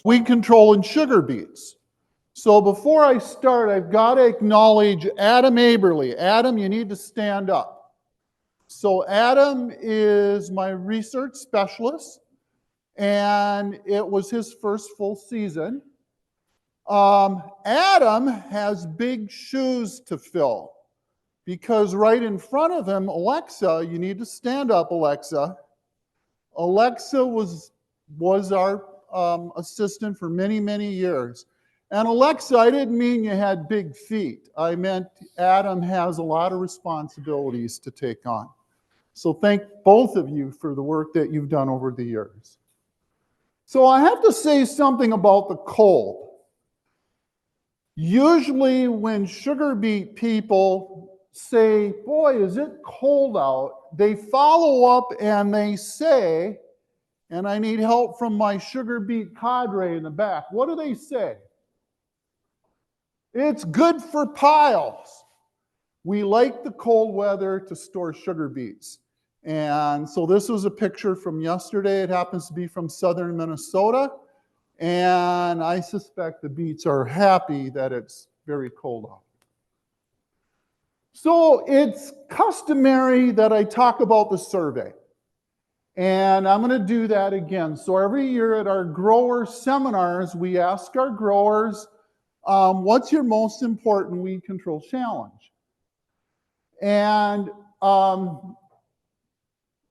weed control in sugar beets. So before I start, I've got to acknowledge Adam Aberly. Adam, you need to stand up. So Adam is my research specialist, and it was his first full season. Adam has big shoes to fill because right in front of him, Alexa, you need to stand up, Alexa. Alexa was our assistant for many, many years. And Alexa, I didn't mean you had big feet. I meant Adam has a lot of responsibilities to take on. So thank both of you for the work that you've done over the years. So I have to say something about the cold. Usually when sugar beet people say, boy, is it cold out, they follow up and they say, and I need help from my sugar beet cadre in the back. What do they say? It's good for piles. We like the cold weather to store sugar beets. And so this was a picture from yesterday. It happens to be from southern Minnesota. And I suspect the beets are happy that it's very cold out. So it's customary that I talk about the survey. And I'm going to do that again. So every year at our grower seminars, we ask our growers, what's your most important weed control challenge? And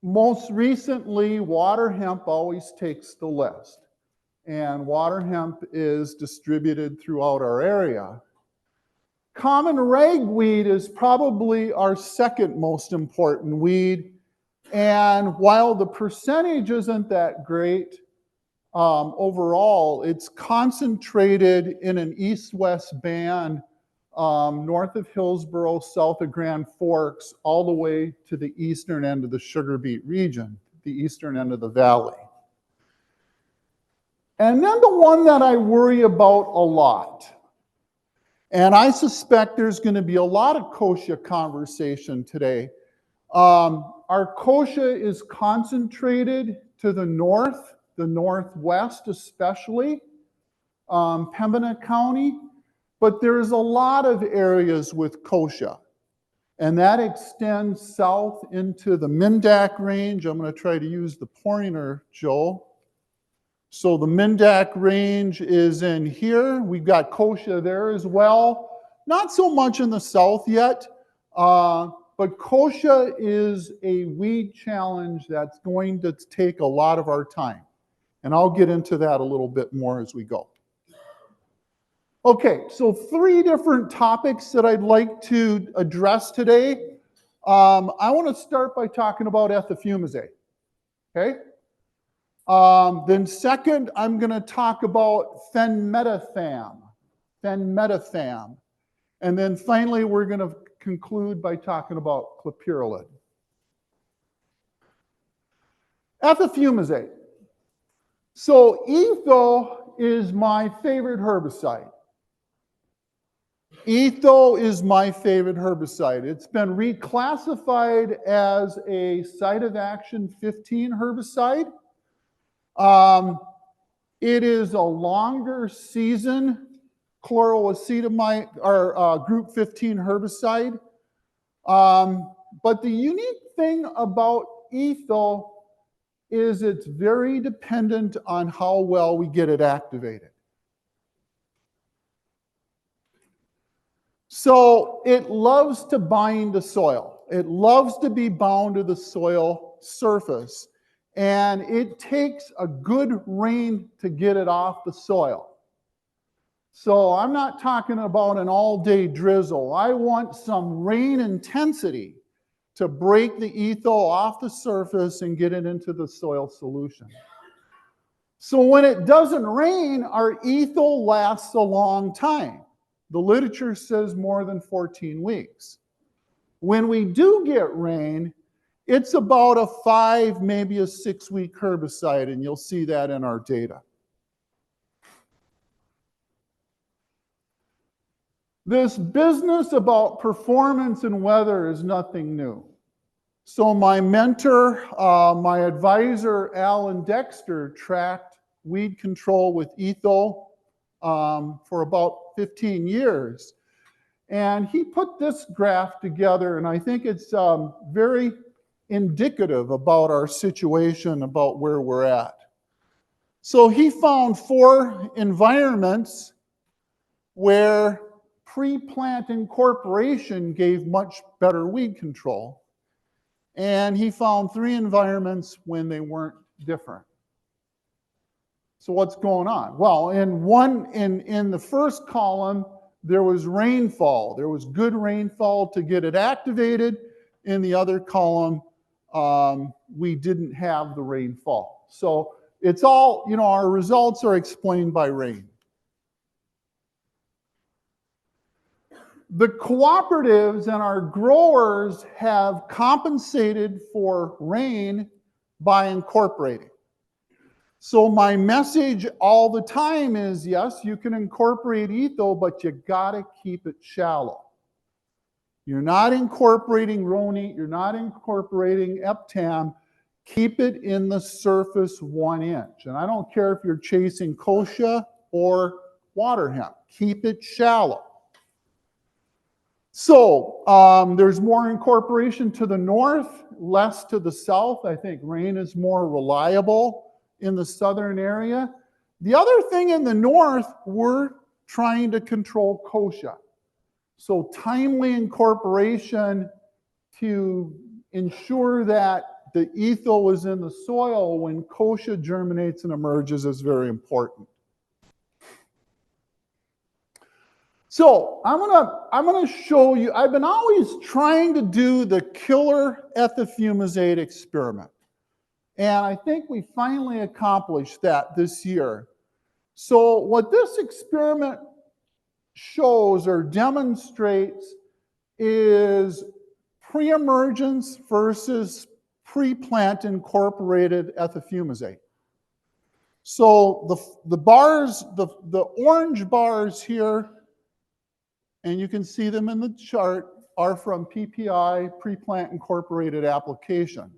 most recently, water hemp always takes the list. And water hemp is distributed throughout our area. Common ragweed is probably our second most important weed. And while the percentage isn't that great, overall, it's concentrated in an east-west band north of Hillsboro, south of Grand Forks, all the way to the eastern end of the sugar beet region, the eastern end of the valley. And then the one that I worry about a lot, and I suspect there's going to be a lot of kochia conversation today. Our kochia is concentrated to the north, the northwest especially, Pembina County, but there's a lot of areas with kochia. And that extends south into the Mindak Range. I'm going to try to use the pointer, Joe. So the Mindak Range is in here. We've got kochia there as well. Not so much in the south yet, but kochia is a weed challenge that's going to take a lot of our time. And I'll get into that a little bit more as we go. Okay, so 3 different topics that I'd like to address today. I want to start by talking about ethofumicate. Okay? Then second, I'm going to talk about fenmetrifan. And then finally, we're going to conclude by talking about clopyralid. Ethofumicate. So etho is my favorite herbicide. Etho is my favorite herbicide. It's been reclassified as a site of action 15 herbicide. It is a longer season chloroacetamide or group 15 herbicide. But the unique thing about etho is it's very dependent on how well we get it activated. So it loves to bind to soil. It loves to be bound to the soil surface. And it takes a good rain to get it off the soil. So I'm not talking about an all-day drizzle. I want some rain intensity to break the etho off the surface and get it into the soil solution. So when it doesn't rain, our etho lasts a long time. The literature says more than 14 weeks. When we do get rain, it's about a 5, maybe a 6-week herbicide, and you'll see that in our data. This business about performance and weather is nothing new. So my mentor, my advisor, Alan Dexter, tracked weed control with etho for about 15 years. And he put this graph together, and I think it's very indicative about our situation, about where we're at. So he found 4 environments where pre-plant incorporation gave much better weed control. And he found 3 environments when they weren't different. So what's going on? Well, in the first column, there was rainfall. There was good rainfall to get it activated. In the other column, we didn't have the rainfall. So it's all, our results are explained by rain. The cooperatives and our growers have compensated for rain by incorporating. So my message all the time is, yes, you can incorporate etho, but you gotta keep it shallow. You're not incorporating Ronit, you're not incorporating Eptam. Keep it in the surface 1 inch. And I don't care if you're chasing kochia or water hemp. Keep it shallow. So there's more incorporation to the north, less to the south. I think rain is more reliable in the southern area. The other thing in the north, we're trying to control kochia. So timely incorporation to ensure that the etho is in the soil when kochia germinates and emerges is very important. So I'm gonna show you, I've been always trying to do the killer ethofumizate experiment. And I think we finally accomplished that this year. So what this experiment shows or demonstrates is pre-emergence versus pre-plant incorporated ethofumizate. So the bars, the orange bars here, and you can see them in the chart, are from PPI, pre-plant incorporated application.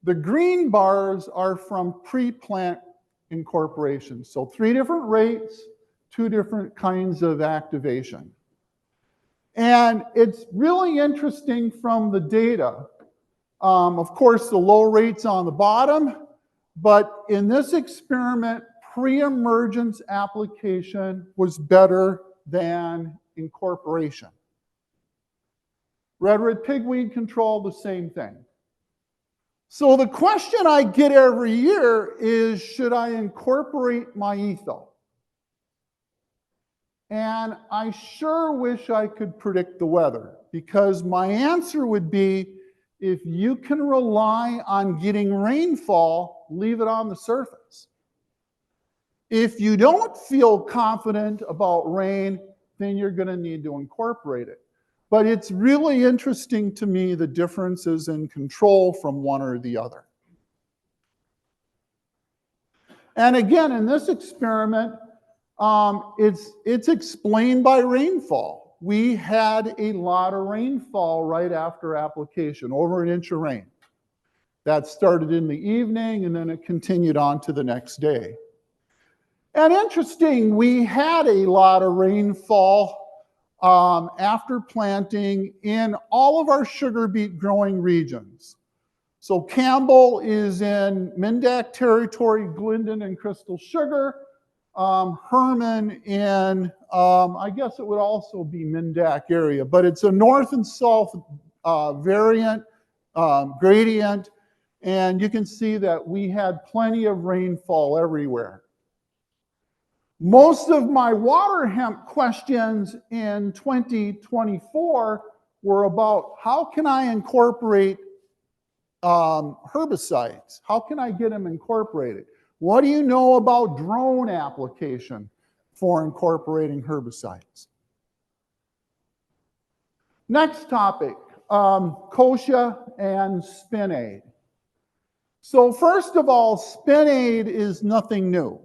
The green bars are from pre-plant incorporation. So 3 different rates, 2 different kinds of activation. And it's really interesting from the data. Of course, the low rates on the bottom, but in this experiment, pre-emergence application was better than incorporation. Red pigweed control, the same thing. So the question I get every year is, should I incorporate my etho? And I sure wish I could predict the weather, because my answer would be, if you can rely on getting rainfall, leave it on the surface. If you don't feel confident about rain, then you're going to need to incorporate it. But it's really interesting to me the differences in control from one or the other. And again, in this experiment, it's explained by rainfall. We had a lot of rainfall right after application, over 1 inch of rain. That started in the evening, and then it continued on to the next day. And interesting, we had a lot of rainfall after planting in all of our sugar beet growing regions. So Campbell is in Mindak territory, Glendon and Crystal Sugar. Herman in, I guess it would also be Mindak area, but it's a north and south variant, gradient, and you can see that we had plenty of rainfall everywhere. Most of my water hemp questions in 2024 were about, how can I incorporate herbicides? How can I get them incorporated? What do you know about drone application for incorporating herbicides? Next topic, kochia and spinade. So first of all, spinade is nothing new.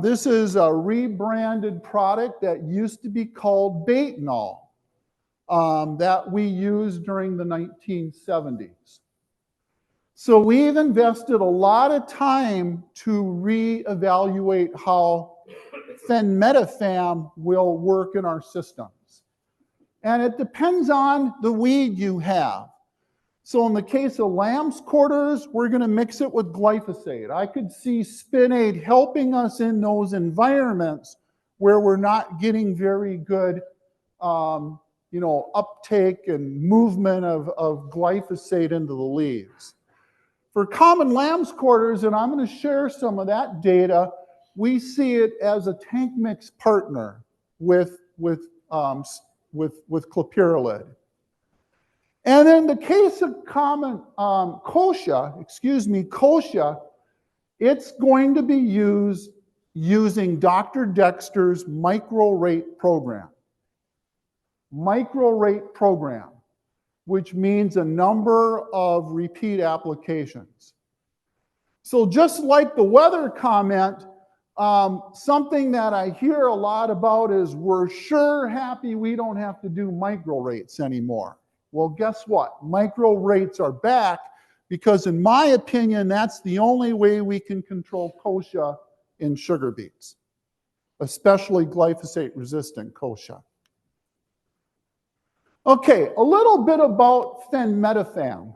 This is a rebranded product that used to be called Batenol that we used during the 1970s. So we've invested a lot of time to reevaluate how fenmetrifan will work in our systems. And it depends on the weed you have. So in the case of lamb's quarters, we're going to mix it with glyphosate. I could see Spinaid helping us in those environments where we're not getting very good uptake and movement of glyphosate into the leaves. For common lamb's quarters, and I'm going to share some of that data, we see it as a tank mix partner with clopyralid. And in the case of common kochia, it's going to be used using Dr. Dexter's micro-rate program. Micro-rate program, which means a number of repeat applications. So just like the weather comment, something that I hear a lot about is we're sure happy we don't have to do micro-rates anymore. Well, guess what? Micro-rates are back because, in my opinion, that's the only way we can control kochia in sugar beets, especially glyphosate-resistant kochia. Okay, a little bit about fenmetrifan.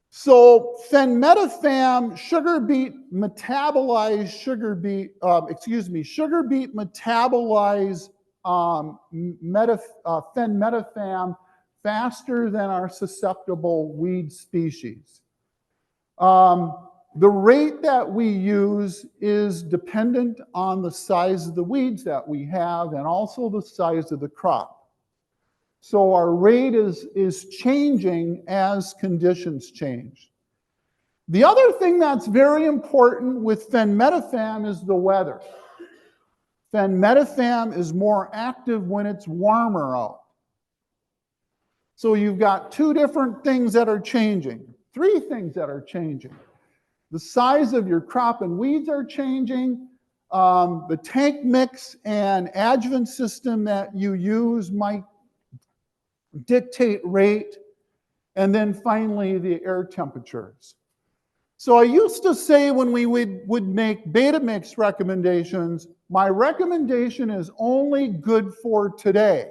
So fenmetrifan, sugar beet metabolize fenmetrifan faster than our susceptible weed species. The rate that we use is dependent on the size of the weeds that we have and also the size of the crop. So our rate is changing as conditions change. The other thing that's very important with fenmetrifan is the weather. Fenmetrifan is more active when it's warmer out. So you've got two different things that are changing, three things that are changing. The size of your crop and weeds are changing. The tank mix and adjuvant system that you use might dictate rate. And then finally, the air temperatures. So I used to say when we would make beta mix recommendations, my recommendation is only good for today.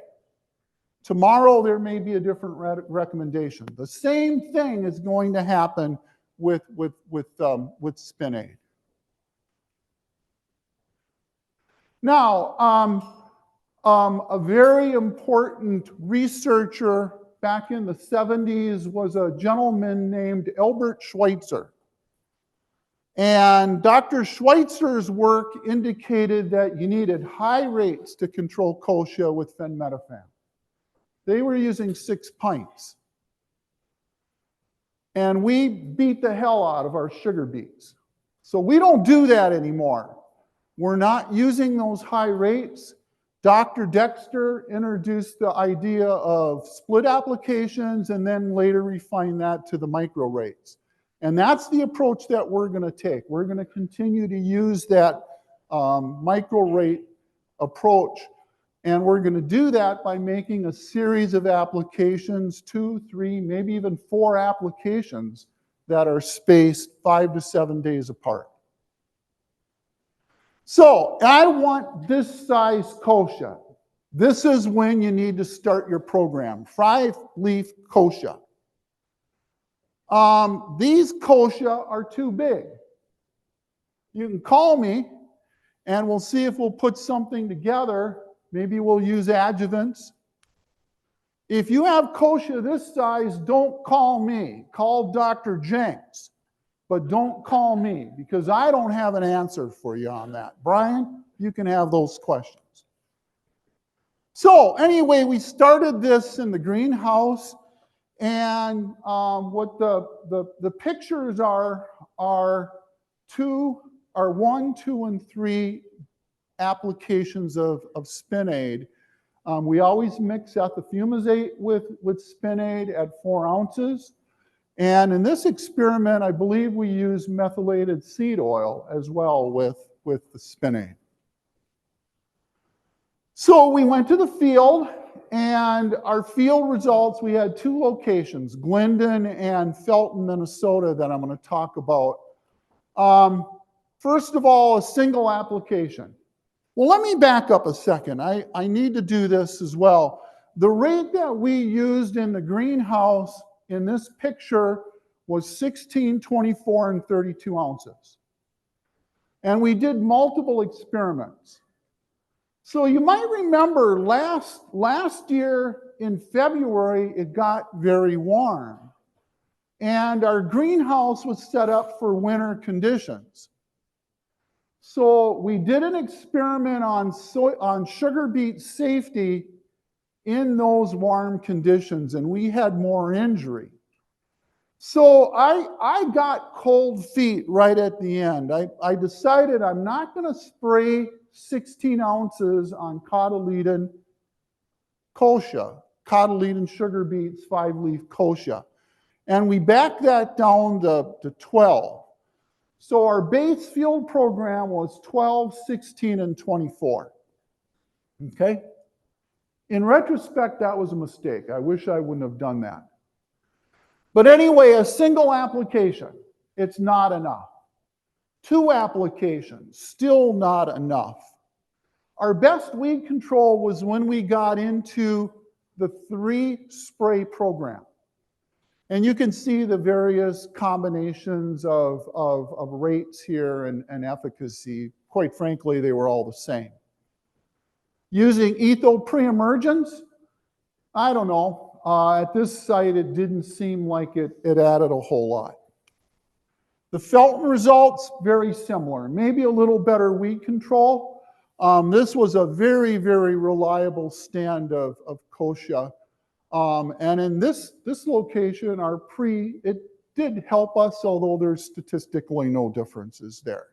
Tomorrow, there may be a different recommendation. The same thing is going to happen with Spinaid. Now, a very important researcher back in the 70s was a gentleman named Albert Schweitzer. And Dr. Schweitzer's work indicated that you needed high rates to control kochia with fenmetrifan. They were using 6 pints. And we beat the hell out of our sugar beets. So we don't do that anymore. We're not using those high rates. Dr. Dexter introduced the idea of split applications and then later refined that to the micro rates. And that's the approach that we're going to take. We're going to continue to use that micro rate approach. And we're going to do that by making a series of applications, 2, 3, maybe even 4 applications that are spaced 5 to 7 days apart. So I want this size kochia. This is when you need to start your program, 5-leaf kochia. These kochia are too big. You can call me and we'll see if we'll put something together. Maybe we'll use adjuvants. If you have kochia this size, don't call me. Call Dr. Jenks. But don't call me because I don't have an answer for you on that. Brian, you can have those questions. So anyway, we started this in the greenhouse. And what the pictures are 1, 2, and 3 applications of Spinaid. We always mix ethofumizate with Spinaid at 4 ounces. And in this experiment, I believe we use methylated seed oil as well with the Spinaid. So we went to the field and our field results, we had 2 locations, Glendon and Felton, Minnesota, that I'm going to talk about. First of all, a single application. Well, let me back up a second. I need to do this as well. The rate that we used in the greenhouse in this picture was 16, 24, and 32 ounces. And we did multiple experiments. So you might remember last year in February, it got very warm. And our greenhouse was set up for winter conditions. So we did an experiment on sugar beet safety in those warm conditions, and we had more injury. So I got cold feet right at the end. I decided I'm not going to spray 16 ounces on cotyledon kochia, cotyledon sugar beets, 5-leaf kochia. And we backed that down to 12. So our base field program was 12, 16, and 24. Okay? In retrospect, that was a mistake. I wish I wouldn't have done that. But anyway, a single application, it's not enough. 2 applications, still not enough. Our best weed control was when we got into the 3-spray program. And you can see the various combinations of rates here and efficacy. Quite frankly, they were all the same. Using ethyl pre-emergence, I don't know. At this site, it didn't seem like it added a whole lot. The Felton results, very similar. Maybe a little better weed control. This was a very, very reliable stand of kochia. And in this location, it did help us, although there's statistically no differences there.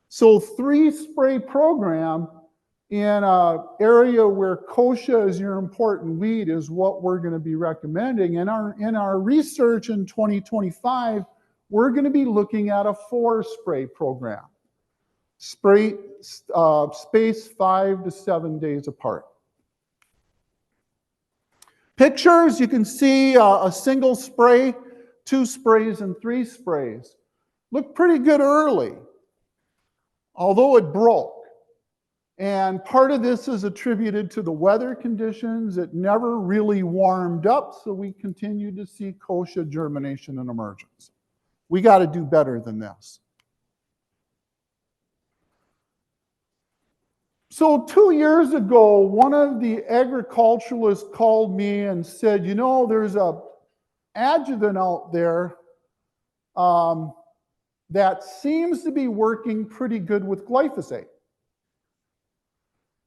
So 3-spray program in an area where kochia is your important weed is what we're going to be recommending. In our research in 2025, we're going to be looking at a 4-spray program. Spray space 5 to 7 days apart. Pictures, you can see a single spray, 2 sprays, and 3 sprays. Looked pretty good early, although it broke. And part of this is attributed to the weather conditions. It never really warmed up, so we continued to see kochia germination and emergence. We got to do better than this. So 2 years ago, one of the agriculturalists called me and said, you know, there's an adjuvant out there that seems to be working pretty good with glyphosate.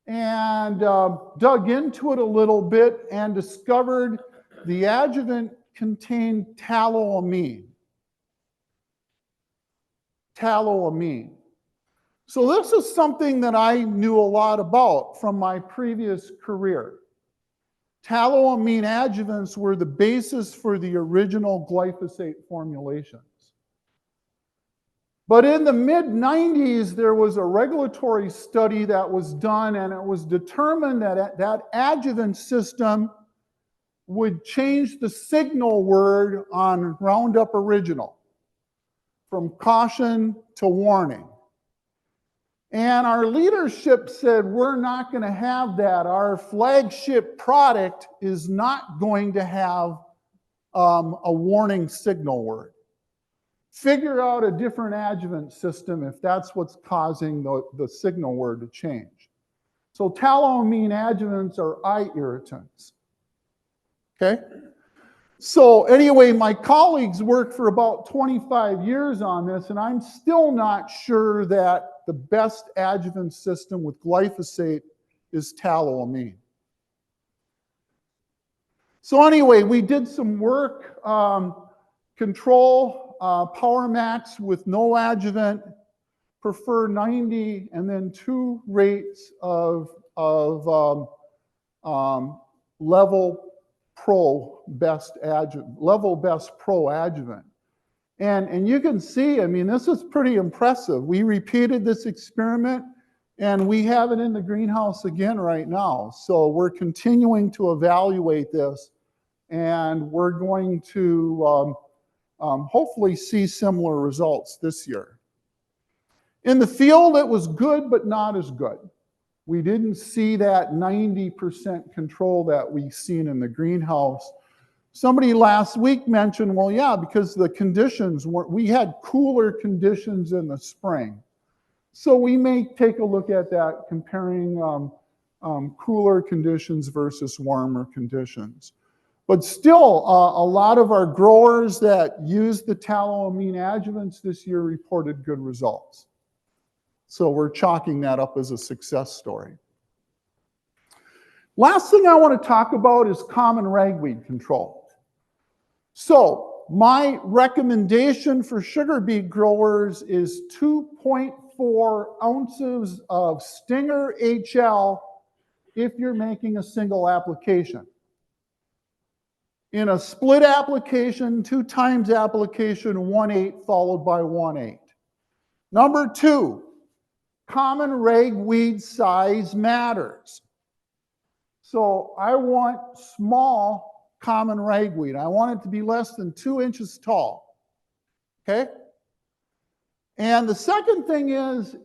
And dug into it a little bit and discovered the adjuvant contained taloamine. Taloamine. So this is something that I knew a lot about from my previous career. Taloamine adjuvants were the basis for the original glyphosate formulations. But in the mid-90s, there was a regulatory study that was done, and it was determined that that adjuvant system would change the signal word on Roundup Original from caution to warning. And our leadership said, we're not going to have that. Our flagship product is not going to have a warning signal word. Figure out a different adjuvant system if that's what's causing the signal word to change. So taloamine adjuvants are eye irritants. Okay? So anyway, my colleagues worked for about 25 years on this, and I'm still not sure that the best adjuvant system with glyphosate is taloamine. So anyway, we did some work, control, Power Max with no adjuvant, prefer 90, and then 2 rates of level best pro adjuvant. And you can see, I mean, this is pretty impressive. We repeated this experiment And we have it in the greenhouse again right now. So we're continuing to evaluate this, and we're going to hopefully see similar results this year. In the field, it was good, but not as good. We didn't see that 90% control that we've seen in the greenhouse. Somebody last week mentioned, well, yeah, because the conditions we had cooler conditions in the spring. So we may take a look at that, comparing cooler conditions versus warmer conditions. But still, a lot of our growers that used the tallow-amine adjuvants this year reported good results. So we're chalking that up as a success story. Last thing I want to talk about is common ragweed control. So my recommendation for sugar beet growers is 2.4 ounces of Stinger HL if you're making a single application. In a split application, 2 times application, 1/8 followed by 1/8. Number 2, common ragweed size matters. So I want small common ragweed. I want it to be less than 2 inches tall. Okay? And the second thing is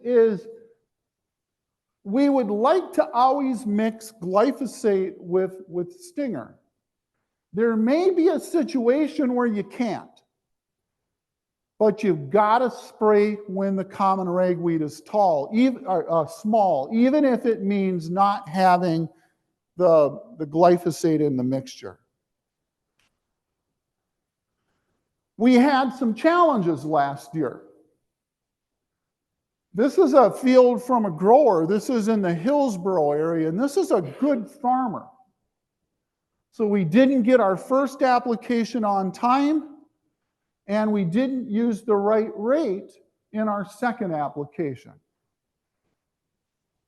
we would like to always mix glyphosate with Stinger. There may be a situation where you can't, but you've got to spray when the common ragweed is small, even if it means not having the glyphosate in the mixture. We had some challenges last year. This is a field from a grower. This is in the Hillsboro area, and this is a good farmer. So we didn't get our first application on time, and we didn't use the right rate in our second application.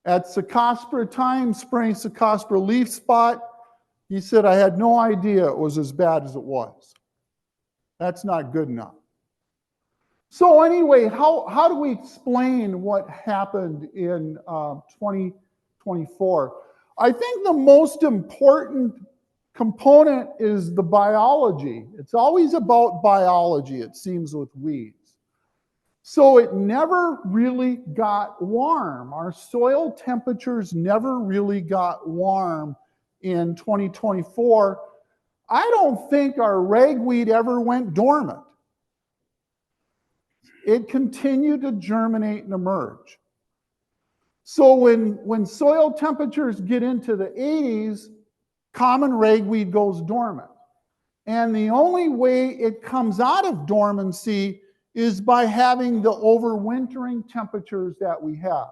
At Cercospora time, spraying Cercospora leaf spot, he said, I had no idea it was as bad as it was. That's not good enough. So anyway, how do we explain what happened in 2024? I think the most important component is the biology. It's always about biology, it seems, with weeds. So it never really got warm. Our soil temperatures never really got warm in 2024. I don't think our ragweed ever went dormant. It continued to germinate and emerge. So when soil temperatures get into the 80s, common ragweed goes dormant. And the only way it comes out of dormancy is by having the overwintering temperatures that we have.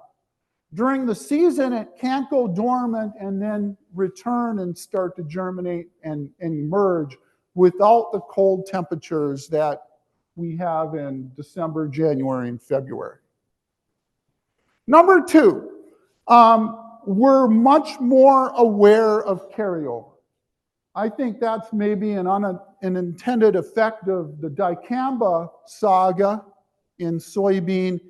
During the season, it can't go dormant and then return and start to germinate and emerge without the cold temperatures that we have in December, January, and February. Number 2, we're much more aware of carryover. I think that's maybe an unintended effect of the dicamba saga in soybean,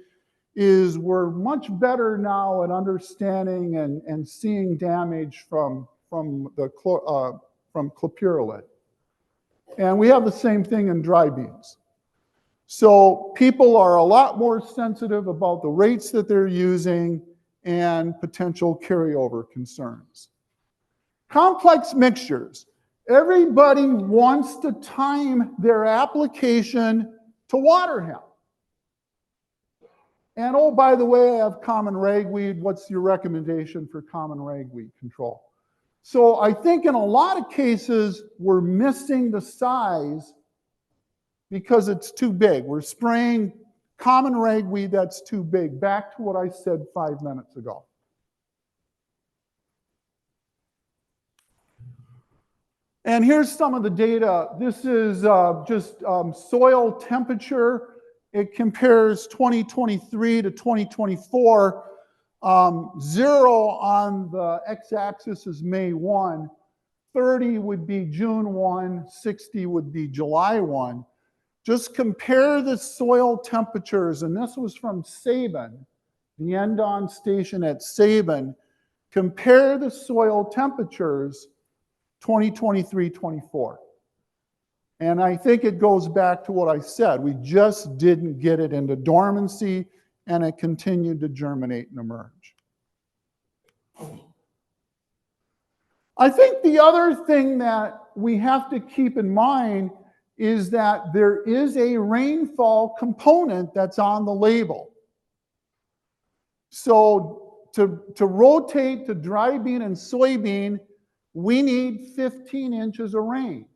is we're much better now at understanding and seeing damage from clopyralid. And we have the same thing in dry beans. So people are a lot more sensitive about the rates that they're using and potential carryover concerns. Complex mixtures. Everybody wants to time their application to water hemp. And oh, by the way, I have common ragweed. What's your recommendation for common ragweed control? So I think in a lot of cases, we're missing the size because it's too big. We're spraying common ragweed that's too big. Back to what I said 5 minutes ago. And here's some of the data. This is just soil temperature. It compares 2023 to 2024. 0 on the x-axis is May 1. 30 would be June 1. 60 would be July 1. Just compare the soil temperatures, and this was from Sabin the Endon station at Sabin, compare the soil temperatures 2023-24. And I think it goes back to what I said. We just didn't get it into dormancy, and it continued to germinate and emerge. I think the other thing that we have to keep in mind is that there is a rainfall component that's on the label. So to rotate to dry bean and soybean, we need 15 inches of rain.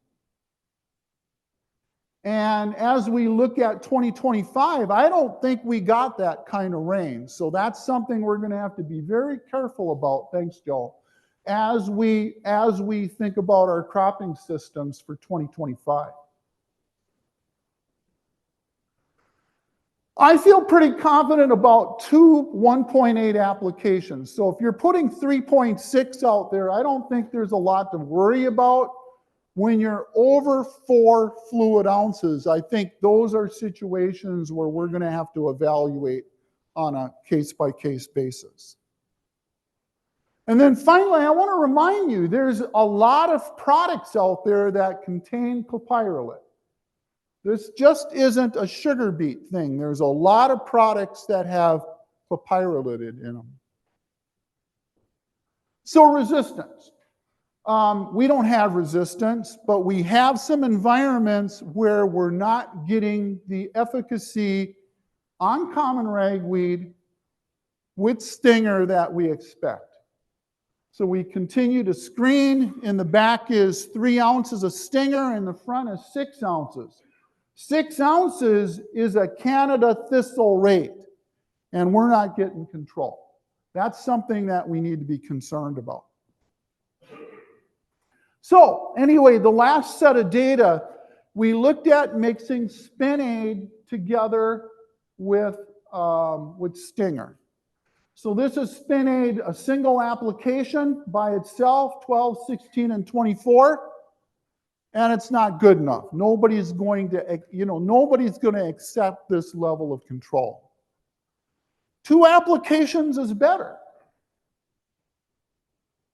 And as we look at 2025, I don't think we got that kind of rain. So that's something we're going to have to be very careful about. Thanks, Joe. As we think about our cropping systems for 2025. I feel pretty confident about two 1.8 applications. So if you're putting 3.6 out there, I don't think there's a lot to worry about. When you're over 4 fluid ounces, I think those are situations where we're going to have to evaluate on a case-by-case basis. And then finally, I want to remind you, there's a lot of products out there that contain clopyralid. This just isn't a sugar beet thing. There's a lot of products that have clopyralid in them. So resistance. We don't have resistance, but we have some environments where we're not getting the efficacy on common ragweed with stinger that we expect. So we continue to screen. In the back is 3 ounces of stinger, and the front is 6 ounces. 6 ounces is a Canada thistle rate, and we're not getting control. That's something that we need to be concerned about. So anyway, the last set of data, we looked at mixing Spin-Aid together with Stinger. So this is Spin-Aid, a single application by itself, 12, 16, and 24. And it's not good enough. Nobody's going to accept this level of control. 2 applications is better.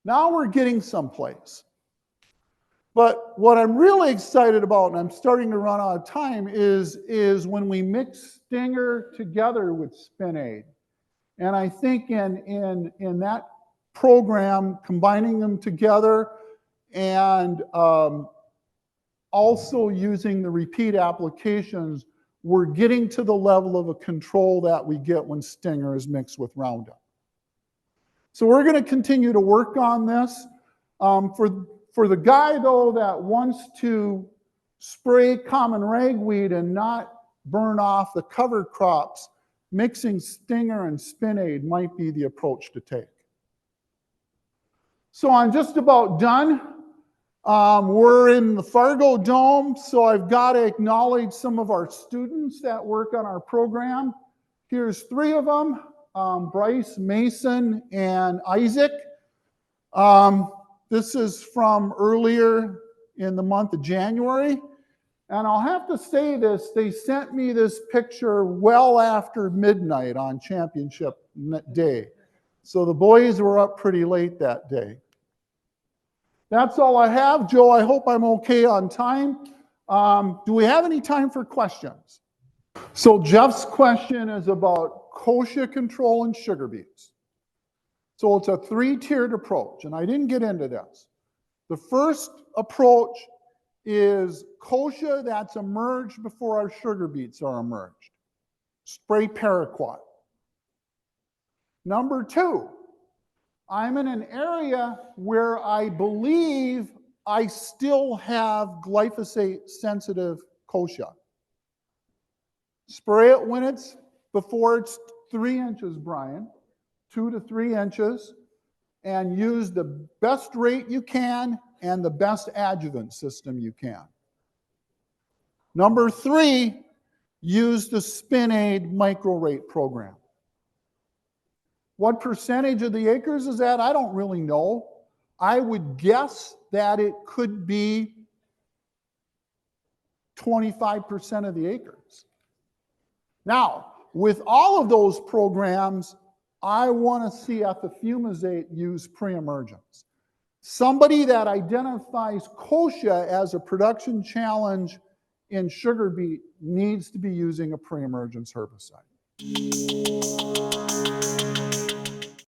Now we're getting someplace. But what I'm really excited about, and I'm starting to run out of time, is when we mix Stinger together with Spin-Aid. And I think in that program, combining them together and also using the repeat applications, we're getting to the level of a control that we get when Stinger is mixed with Roundup. So we're going to continue to work on this. For the guy, though, that wants to spray common ragweed and not burn off the cover crops, mixing Stinger and Spin-Aid might be the approach to take. So I'm just about done. We're in the Fargo Dome, so I've got to acknowledge some of our students that work on our program. Here's 3 of them, Bryce, Mason, and Isaac. This is from earlier in the month of January. And I'll have to say this, they sent me this picture well after midnight on championship day. So the boys were up pretty late that day. That's all I have. Joe, I hope I'm okay on time. Do we have any time for questions? So Jeff's question is about kochia control and sugar beets. So it's a 3-tiered approach, and I didn't get into this. The first approach is kochia that's emerged before our sugar beets are emerged. Spray paraquat. Number 2, I'm in an area where I believe I still have glyphosate-sensitive kochia. Spray it when it's before it's 3 inches, Brian. 2 to 3 inches, and use the best rate you can and the best adjuvant system you can. Number 3, use the Spin-Aid micro-rate program. What percentage of the acres is that? I don't really know. I would guess that it could be 25% of the acres. Now, with all of those programs, I want to see ethofumizate use pre-emergence. Somebody that identifies kochia as a production challenge in sugar beet needs to be using a pre-emergence herbicide.